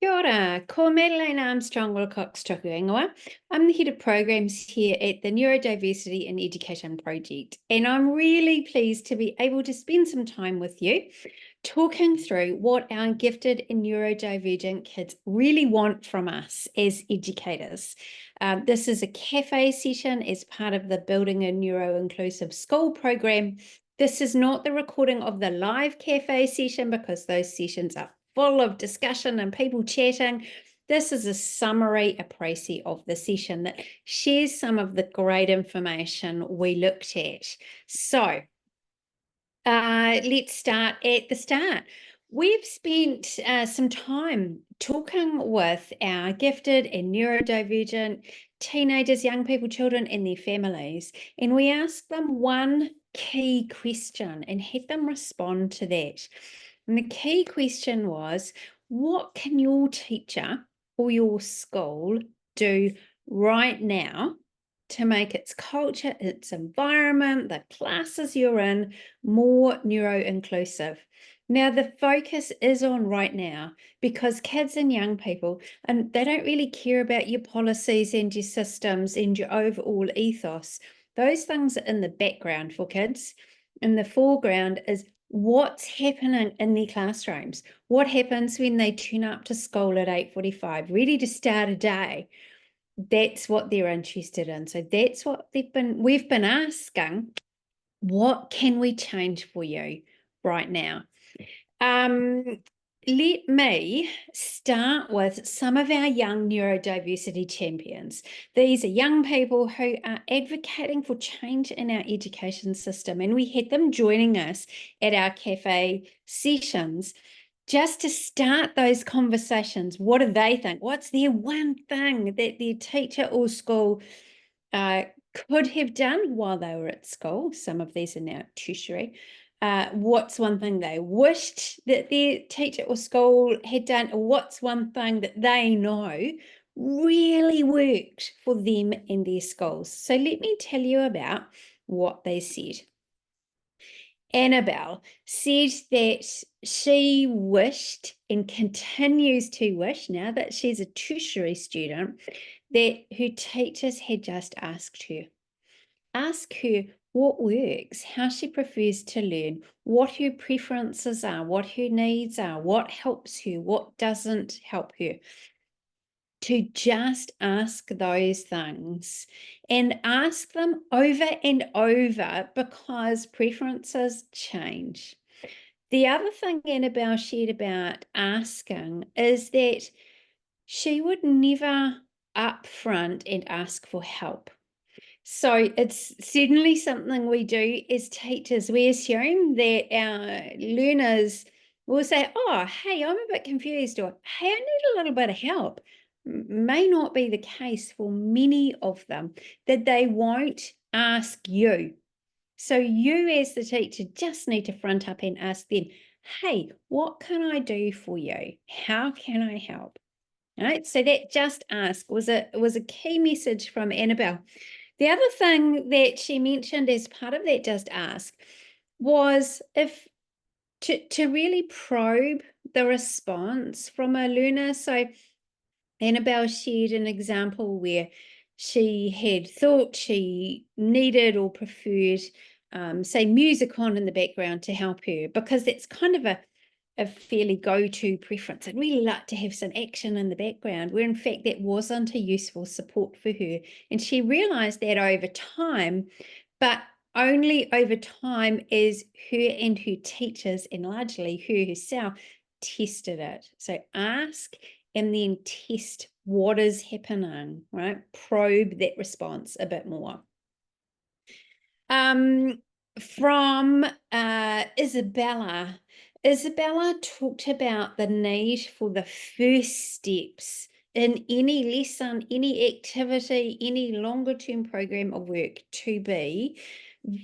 Kia ora, ko Madeleine Armstrong Wilcox Toku Ingoa. I'm the head of programs here at the Neurodiversity in Education project, and I'm really pleased to be able to spend some time with you talking through what our gifted and neurodivergent kids really want from us as educators. This is a cafe session as part of the Building a Neuroinclusive School program. This is not the recording of the live cafe session because those sessions are full of discussion and people chatting. This is a summary, a précis of the session that shares some of the great information we looked at. So let's start at the start. We've spent some time talking with our gifted and neurodivergent teenagers, young people, children, and their families, and we asked them one key question and had them respond to that. And the key question was, what can your teacher or your school do right now to make its culture, its environment, the classes you're in, more neuro-inclusive? Now, the focus is on right now because kids and young people, and they don't really care about your policies and your systems and your overall ethos. Those things are in the background for kids. In the foreground is what's happening in their classrooms. What happens when they turn up to school at 8:45, ready to start a day? That's what they're interested in. So that's what we've been asking, what can we change for you right now? Let me start with some of our young neurodiversity champions. These are young people who are advocating for change in our education system, and we had them joining us at our cafe sessions just to start those conversations. What do they think? What's their one thing that their teacher or school could have done while they were at school? Some of these are now tertiary. What's one thing they wished that their teacher or school had done? Or what's one thing that they know really worked for them and their schools? So let me tell you about what they said. Annabelle said that she wished and continues to wish, now that she's a tertiary student, that her teachers had just asked her. Ask her what works, how she prefers to learn, what her preferences are, what her needs are, what helps her, what doesn't help her. To just ask those things and ask them over and over because preferences change. The other thing Annabelle shared about asking is that she would never upfront and ask for help. So it's certainly something we do as teachers. We assume that our learners will say, oh, hey, I'm a bit confused, or hey, I need a little bit of help. May not be the case for many of them, that they won't ask you. So you as the teacher just need to front up and ask them, hey, what can I do for you? How can I help? All right, so that just ask was a key message from Annabelle. The other thing that she mentioned as part of that just ask was to really probe the response from a learner. So Annabelle shared an example where she had thought she needed or preferred, say, music on in the background to help her, because it's kind of a fairly go-to preference. I'd really like to have some action in the background, where in fact that wasn't a useful support for her. And she realized that over time, but only over time as her and her teachers, and largely her herself, tested it. So ask and then test what is happening, right? Probe that response a bit more. From Isabella. Isabella talked about the need for the first steps in any lesson, any activity, any longer term program of work to be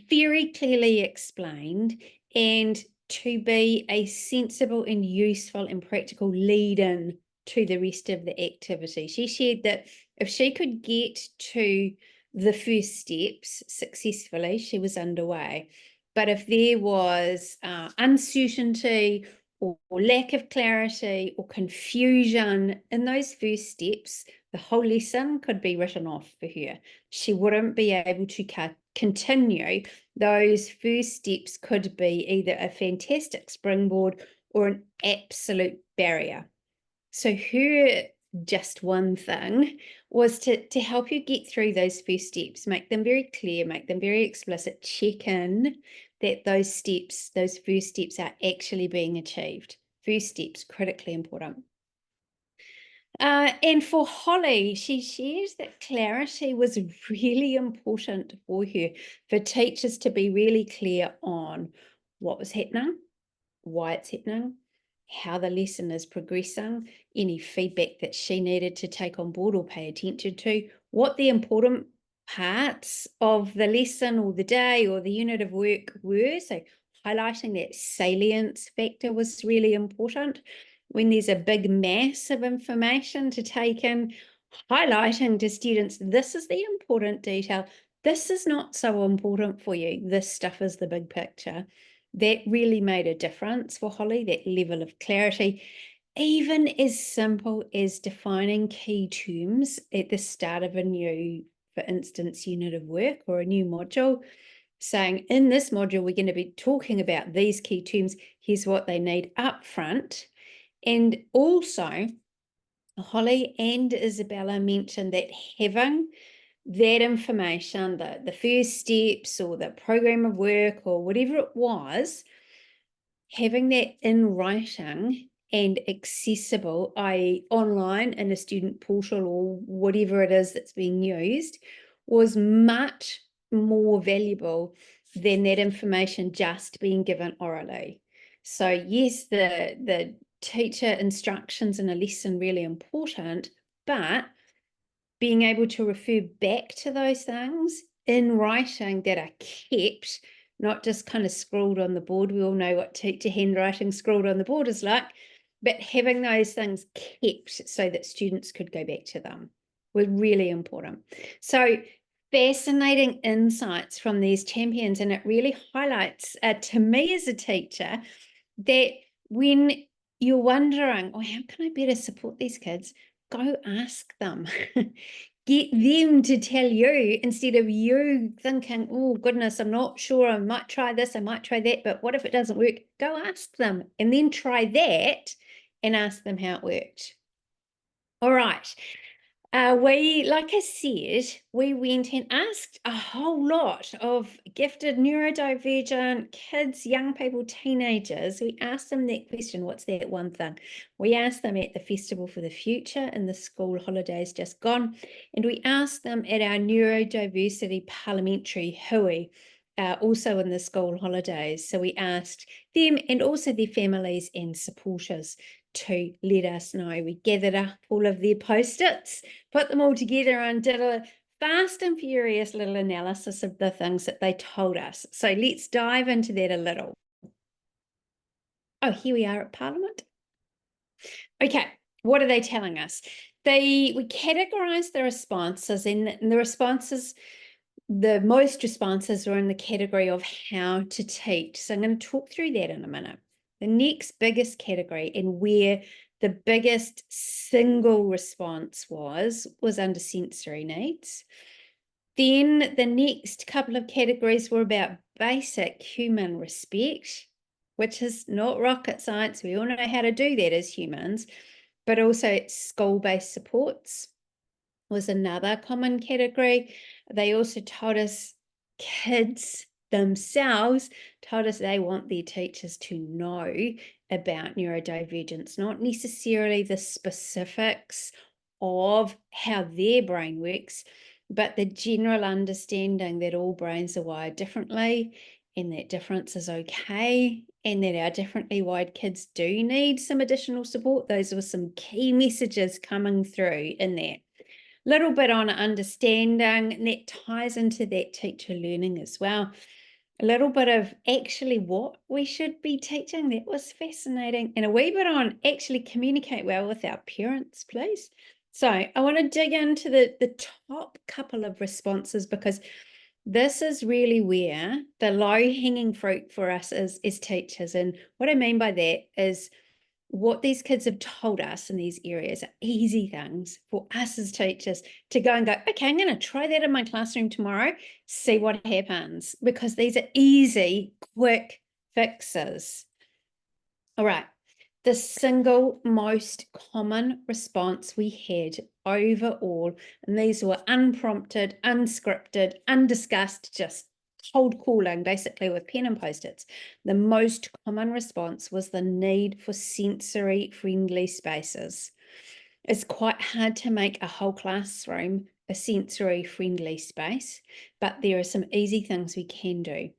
very clearly explained and to be a sensible and useful and practical lead-in to the rest of the activity. She shared that if she could get to the first steps successfully, she was underway. But if there was uncertainty or lack of clarity or confusion in those first steps, the whole lesson could be written off for her. She wouldn't be able to continue. Those first steps could be either a fantastic springboard or an absolute barrier. So her just one thing was to help you get through those first steps, make them very clear, make them very explicit, check in that those first steps are actually being achieved. First steps, critically important. And for Holly, she shares that clarity was really important for her, for teachers to be really clear on what was happening, why it's happening, how the lesson is progressing, any feedback that she needed to take on board or pay attention to, what the important parts of the lesson or the day or the unit of work were. So highlighting that salience factor was really important. When there's a big mass of information to take in, highlighting to students, this is the important detail. This is not so important for you. This stuff is the big picture. That really made a difference for Holly, that level of clarity, even as simple as defining key terms at the start of a new, for instance, unit of work or a new module, saying in this module, we're going to be talking about these key terms. Here's what they need up front. And also, Holly and Isabella mentioned that having that information, the first steps or the program of work or whatever it was, having that in writing and accessible, i.e. online in a student portal or whatever it is that's being used, was much more valuable than that information just being given orally. So yes, the teacher instructions in a lesson really important, but being able to refer back to those things in writing that are kept, not just kind of scrawled on the board. We all know what teacher handwriting scrawled on the board is like, but having those things kept so that students could go back to them was really important. So fascinating insights from these champions, and it really highlights to me as a teacher that when you're wondering, oh, how can I better support these kids? Go ask them. Get them to tell you instead of you thinking, oh, goodness, I'm not sure. I might try this, I might try that, but what if it doesn't work? Go ask them and then try that and ask them how it worked. All right. Like I said, we went and asked a whole lot of gifted neurodivergent kids, young people, teenagers. We asked them that question, what's that one thing? We asked them at the Festival for the Future in the school holidays just gone, and we asked them at our neurodiversity parliamentary hui, also in the school holidays. So we asked them and also their families and supporters to let us know. We gathered up all of their post-its, put them all together and did a fast and furious little analysis of the things that they told us. So let's dive into that a little. Oh, here we are at Parliament. Okay, what are they telling us? We categorized the responses, and the responses, the most responses were in the category of how to teach. So I'm going to talk through that in a minute. The next biggest category, and where the biggest single response was under sensory needs. Then the next couple of categories were about basic human respect, which is not rocket science. We all know how to do that as humans, but also school-based supports was another common category. They also told us kids themselves told us they want their teachers to know about neurodivergence, not necessarily the specifics of how their brain works, but the general understanding that all brains are wired differently and that difference is okay, and that our differently wired kids do need some additional support. Those were some key messages coming through in that. Little bit on understanding, and that ties into that teacher learning as well. A little bit of actually what we should be teaching. That was fascinating. And a wee bit on actually communicate well with our parents, please. So I want to dig into the top couple of responses, because This is really where the low-hanging fruit for us is as teachers. And what I mean by that is what these kids have told us in these areas are easy things for us as teachers to go and go, okay, I'm going to try that in my classroom tomorrow, see what happens, because these are easy, quick fixes. All right. The single most common response we had overall, and these were unprompted, unscripted, undiscussed, just cold calling, basically with pen and post-its. The most common response was the need for sensory-friendly spaces. It's quite hard to make a whole classroom a sensory-friendly space, but there are some easy things we can do.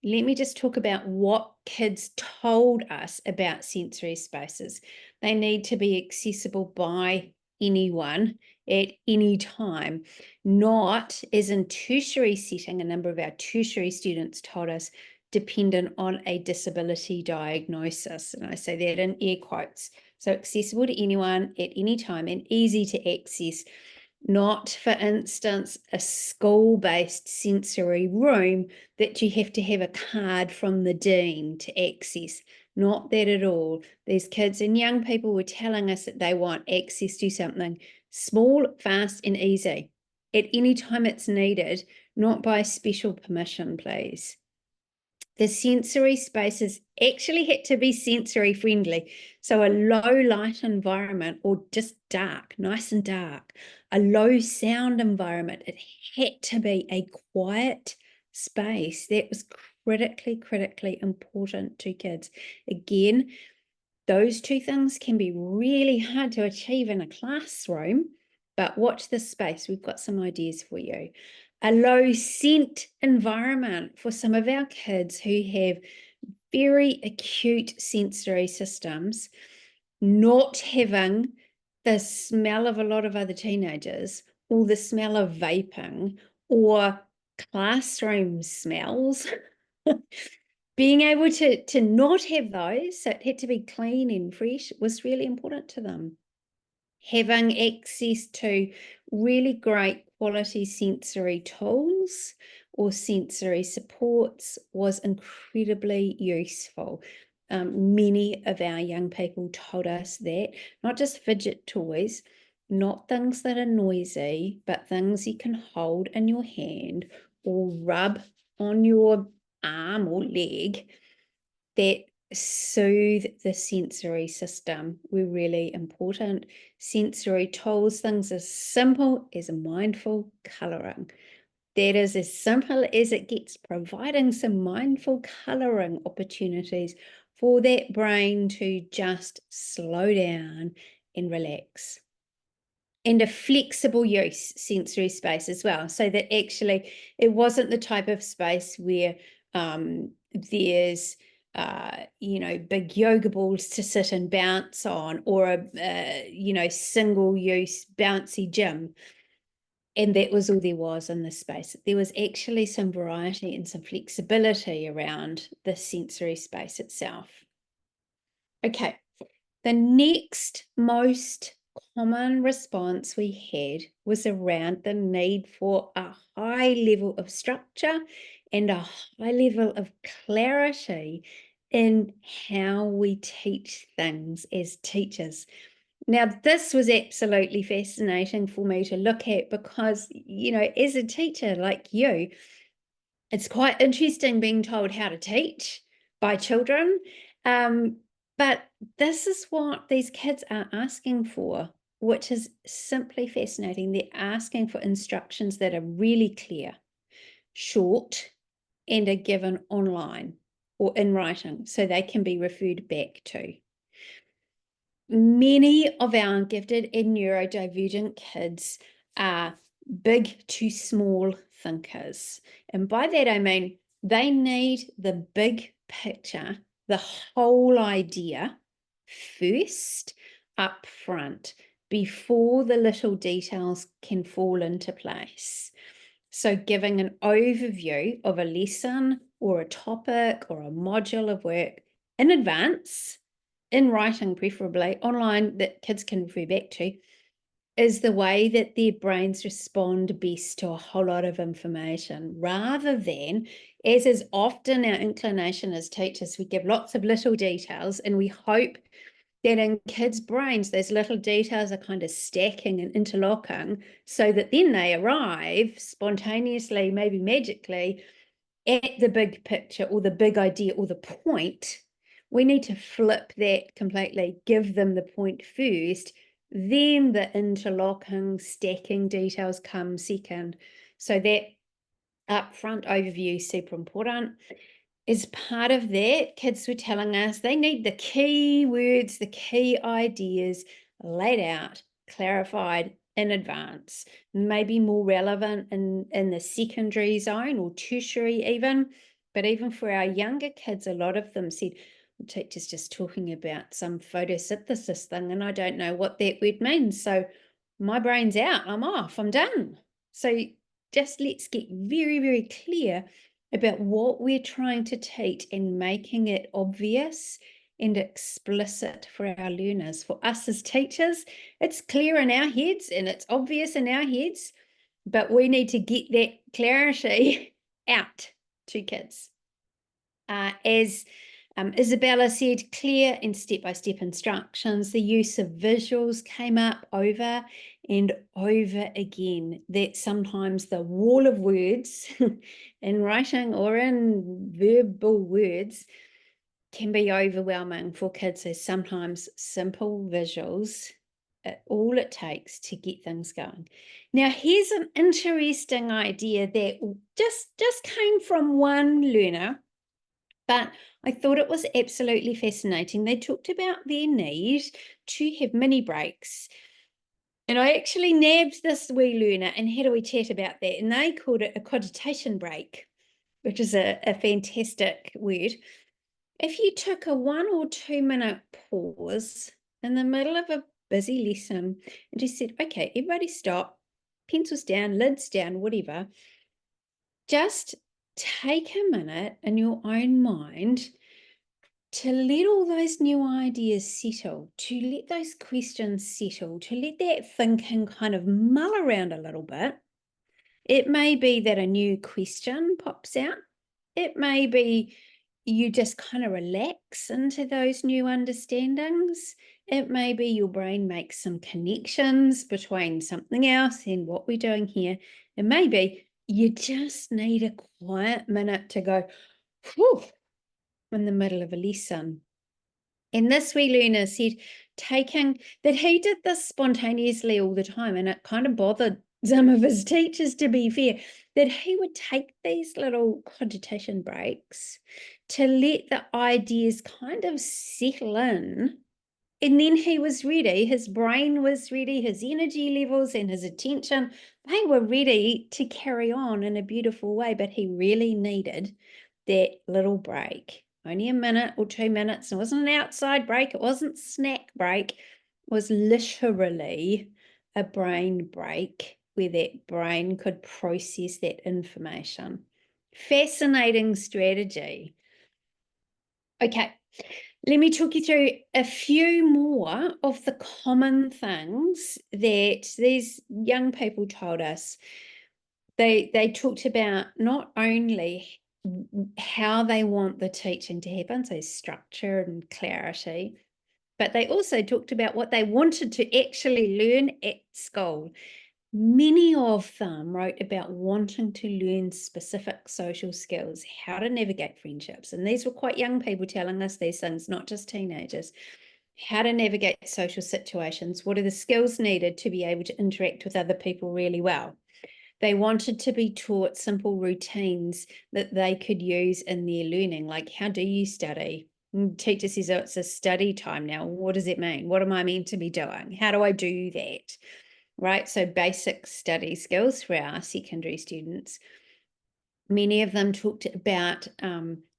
Let me just talk about what kids told us about sensory spaces. They need to be accessible by anyone at any time, not as in tertiary setting. A number of our tertiary students told us dependent on a disability diagnosis. And I say that in air quotes. So accessible to anyone at any time and easy to access. Not, for instance, a school-based sensory room that you have to have a card from the dean to access. Not that at all. These kids and young people were telling us that they want access to something small, fast, and easy at any time it's needed, not by special permission, please. The sensory spaces actually had to be sensory friendly. So a low light environment or just dark, nice and dark, a low sound environment. It had to be a quiet space. That was critically important to kids. Again, those two things can be really hard to achieve in a classroom, but watch this space. We've got some ideas for you. A low scent environment for some of our kids who have very acute sensory systems, not having the smell of a lot of other teenagers or the smell of vaping or classroom smells. Being able to not have those, so it had to be clean and fresh, was really important to them. Having access to really great quality sensory tools or sensory supports was incredibly useful. Many of our young people told us that, not just fidget toys, not things that are noisy, but things you can hold in your hand or rub on your arm or leg that soothe the sensory system were really important. Sensory tools, things as simple as mindful colouring. That is as simple as it gets, providing some mindful colouring opportunities for that brain to just slow down and relax. And a flexible use sensory space as well, so that actually it wasn't the type of space where there's big yoga balls to sit and bounce on, or a single use bouncy gym, and that was all there was in this space. There was actually some variety and some flexibility around the sensory space itself. Okay, the next most common response we had was around the need for a high level of structure and a high level of clarity in how we teach things as teachers. Now, this was absolutely fascinating for me to look at because, as a teacher like you, it's quite interesting being told how to teach by children. But this is what these kids are asking for, which is simply fascinating. They're asking for instructions that are really clear, short, and are given online or in writing so they can be referred back to. Many of our gifted and neurodivergent kids are big to small thinkers. And by that, I mean they need the big picture, the whole idea first up front before the little details can fall into place. So giving an overview of a lesson or a topic or a module of work in advance, in writing preferably, online that kids can refer back to, is the way that their brains respond best to a whole lot of information, rather than, as is often our inclination as teachers, we give lots of little details and we hope that in kids' brains, those little details are kind of stacking and interlocking so that then they arrive spontaneously, maybe magically, at the big picture or the big idea or the point. We need to flip that completely, give them the point first, then the interlocking, stacking details come second. So that upfront overview is super important. As part of that, kids were telling us they need the key words, the key ideas laid out, clarified in advance, maybe more relevant in the secondary zone or tertiary even. But even for our younger kids, a lot of them said, the teacher's just talking about some photosynthesis thing, and I don't know what that word means. So my brain's out, I'm off, I'm done. So just let's get very, very clear about what we're trying to teach and making it obvious and explicit for our learners. For us as teachers, it's clear in our heads and it's obvious in our heads, but we need to get that clarity out to kids. As Isabella said, clear and step-by-step instructions. The use of visuals came up over and over again. That sometimes the wall of words in writing or in verbal words can be overwhelming for kids. So sometimes simple visuals are all it takes to get things going. Now, here's an interesting idea that just came from one learner, but I thought it was absolutely fascinating. They talked about their need to have mini breaks. And I actually nabbed this wee learner and had a wee chat about that. And they called it a cogitation break, which is a fantastic word. If you took a 1 or 2 minute pause in the middle of a busy lesson and just said, okay, everybody stop, pencils down, lids down, whatever, just take a minute in your own mind to let all those new ideas settle, to let those questions settle, to let that thinking kind of mull around a little bit. It may be that a new question pops out. It may be you just kind of relax into those new understandings. It may be your brain makes some connections between something else and what we're doing here. It may be you just need a quiet minute to go, whew, in the middle of a lesson. And this wee learner said taking that he did this spontaneously all the time, and it kind of bothered some of his teachers, to be fair, that he would take these little cogitation breaks to let the ideas kind of settle in. And then he was ready, his brain was ready, his energy levels and his attention, they were ready to carry on in a beautiful way, but he really needed that little break. Only a minute or 2 minutes. It wasn't an outside break. It wasn't snack break. It was literally a brain break where that brain could process that information. Fascinating strategy. Okay, let me talk you through a few more of the common things that these young people told us. They talked about not only how they want the teaching to happen, so structure and clarity, but they also talked about what they wanted to actually learn at school. Many of them wrote about wanting to learn specific social skills, how to navigate friendships. And these were quite young people telling us these things, not just teenagers. How to navigate social situations. What are the skills needed to be able to interact with other people really well? They wanted to be taught simple routines that they could use in their learning, like how do you study? Teacher says, oh, it's a study time now. What does it mean? What am I meant to be doing? How do I do that? Right? So basic study skills for our secondary students. Many of them talked about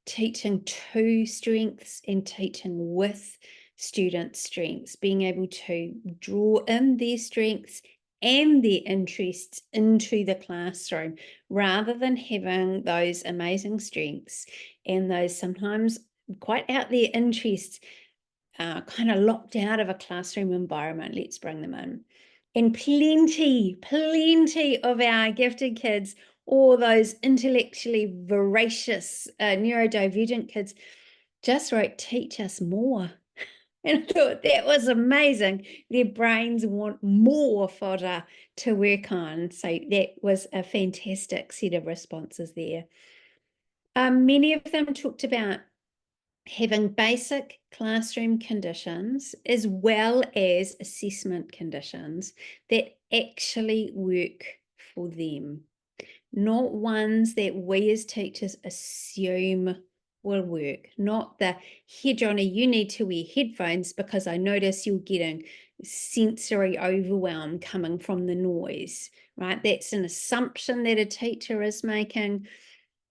teaching to strengths and teaching with student strengths, being able to draw in their strengths and their interests into the classroom, rather than having those amazing strengths and those sometimes quite out there interests kind of locked out of a classroom environment. Let's bring them in. And plenty of our gifted kids, or those intellectually voracious neurodivergent kids, just wrote, teach us more. And I thought that was amazing. Their brains want more fodder to work on. So that was a fantastic set of responses there. Many of them talked about having basic classroom conditions as well as assessment conditions that actually work for them, not ones that we as teachers assume will work, not the, here Johnny, you need to wear headphones because I notice you're getting sensory overwhelm coming from the noise, right? That's an assumption that a teacher is making.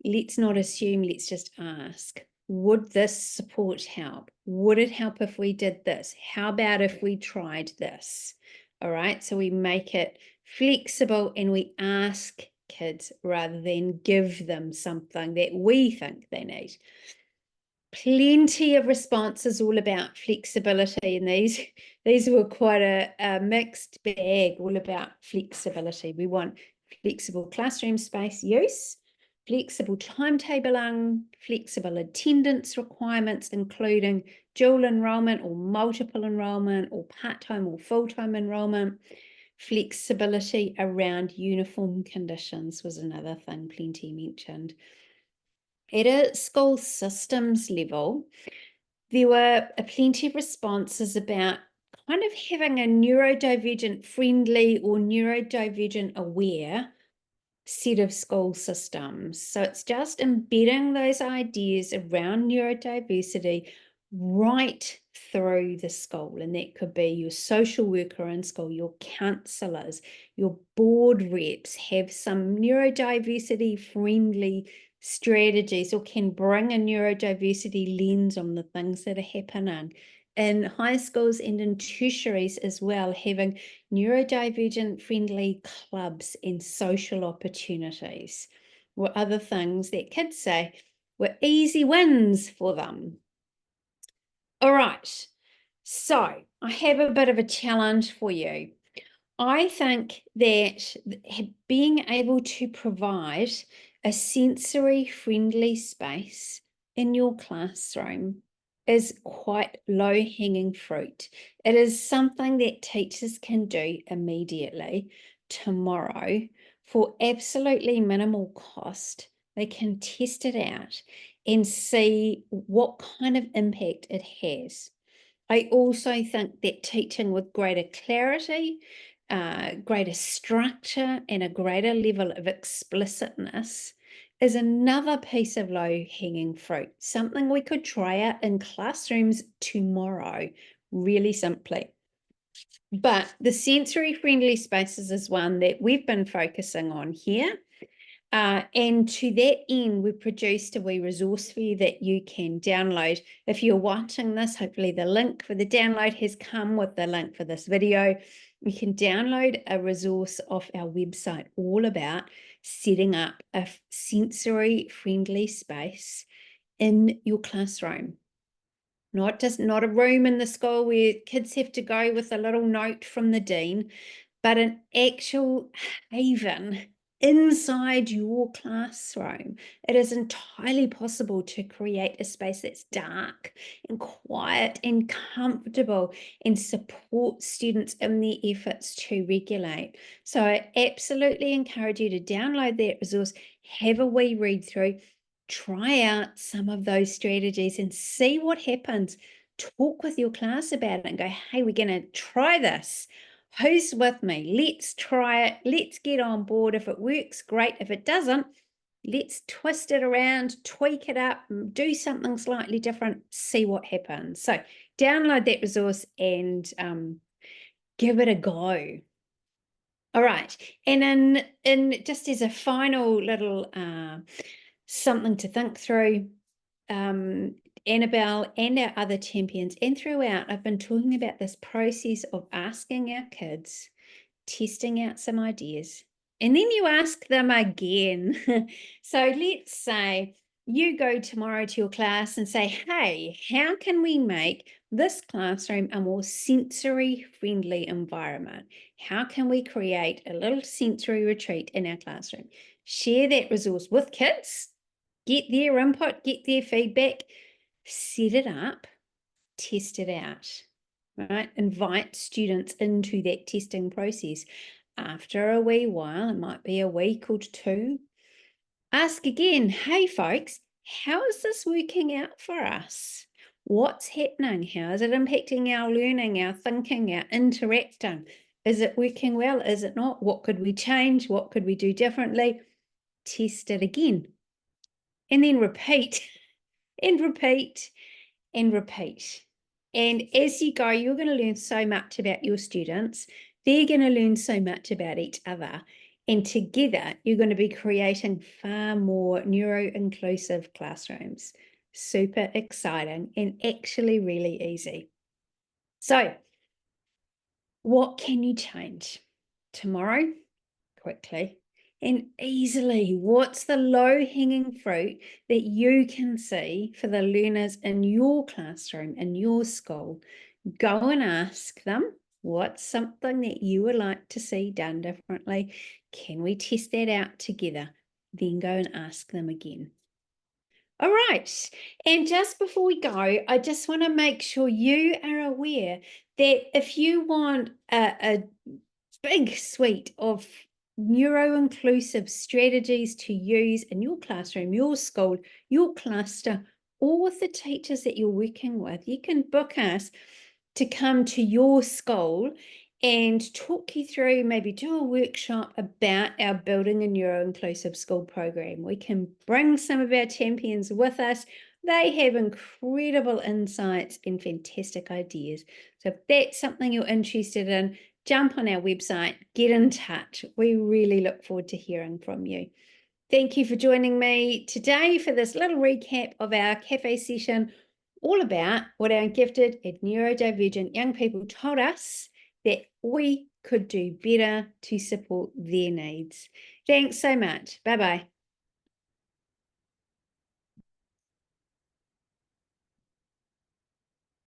Let's not assume, let's just ask. Would this support help? Would it help if we did this? How about if we tried this? All right, so we make it flexible and we ask kids rather than give them something that we think they need. Plenty of responses all about flexibility, and these were quite a mixed bag, all about flexibility. We want flexible classroom space use, flexible timetabling, flexible attendance requirements, including dual enrollment or multiple enrollment or part-time or full-time enrollment. Flexibility around uniform conditions was another thing plenty mentioned. At a school systems level, there were plenty of responses about kind of having a neurodivergent friendly or neurodivergent aware set of school systems. So it's just embedding those ideas around neurodiversity right through the school. And that could be your social worker in school, your counselors, your board reps have some neurodiversity friendly strategies or can bring a neurodiversity lens on the things that are happening in high schools and in tertiaries as well, having neurodivergent friendly clubs and social opportunities were other things that kids say were easy wins for them. All right, so I have a bit of a challenge for you. I think that being able to provide a sensory friendly space in your classroom is quite low-hanging fruit. It is something that teachers can do immediately tomorrow for absolutely minimal cost. They can test it out and see what kind of impact it has. I also think that teaching with greater clarity, greater structure, and a greater level of explicitness is another piece of low-hanging fruit, something we could try out in classrooms tomorrow, really simply. But the sensory-friendly spaces is one that we've been focusing on here. And to that end, we produced a wee resource for you that you can download. If you're watching this, hopefully the link for the download has come with the link for this video. You can download a resource off our website all about setting up a sensory-friendly space in your classroom. Not a room in the school where kids have to go with a little note from the dean, but an actual haven inside your classroom. It is entirely possible to create a space that's dark and quiet and comfortable and support students in their efforts to regulate. So I absolutely encourage you to download that resource, have a wee read through, try out some of those strategies and see what happens. Talk with your class about it and go, hey, we're going to try this. Who's with me? Let's try it. Let's get on board. If it works, great. If it doesn't, let's twist it around, tweak it up, do something slightly different, see what happens. So download that resource and give it a go. All right. And in just as a final little something to think through, Annabelle and our other champions and throughout, I've been talking about this process of asking our kids, testing out some ideas, and then you ask them again. So let's say you go tomorrow to your class and say, hey, how can we make this classroom a more sensory friendly environment? How can we create a little sensory retreat in our classroom? Share that resource with kids, get their input, get their feedback, set it up, test it out, right? Invite students into that testing process. After a wee while, it might be a week or two, ask again, hey folks, how is this working out for us? What's happening? How is it impacting our learning, our thinking, our interacting? Is it working well? Is it not? What could we change? What could we do differently? Test it again. And then repeat and repeat and repeat. And as you go, you're going to learn so much about your students. They're going to learn so much about each other. And together, you're going to be creating far more neuro-inclusive classrooms. Super exciting and actually really easy. So, what can you change tomorrow? Quickly and easily. What's the low-hanging fruit that you can see for the learners in your classroom, in your school? Go and ask them, what's something that you would like to see done differently? Can we test that out together? Then go and ask them again. All right. And just before we go, I just want to make sure you are aware that if you want a big suite of neuro-inclusive strategies to use in your classroom, your school, your cluster, or with the teachers that you're working with, you can book us to come to your school and talk you through, maybe do a workshop about our Building a Neuro-Inclusive School program. We can bring some of our champions with us. They have incredible insights and fantastic ideas. So if that's something you're interested in, jump on our website, get in touch. We really look forward to hearing from you. Thank you for joining me today for this little recap of our cafe session, all about what our gifted and neurodivergent young people told us that we could do better to support their needs. Thanks so much. Bye-bye.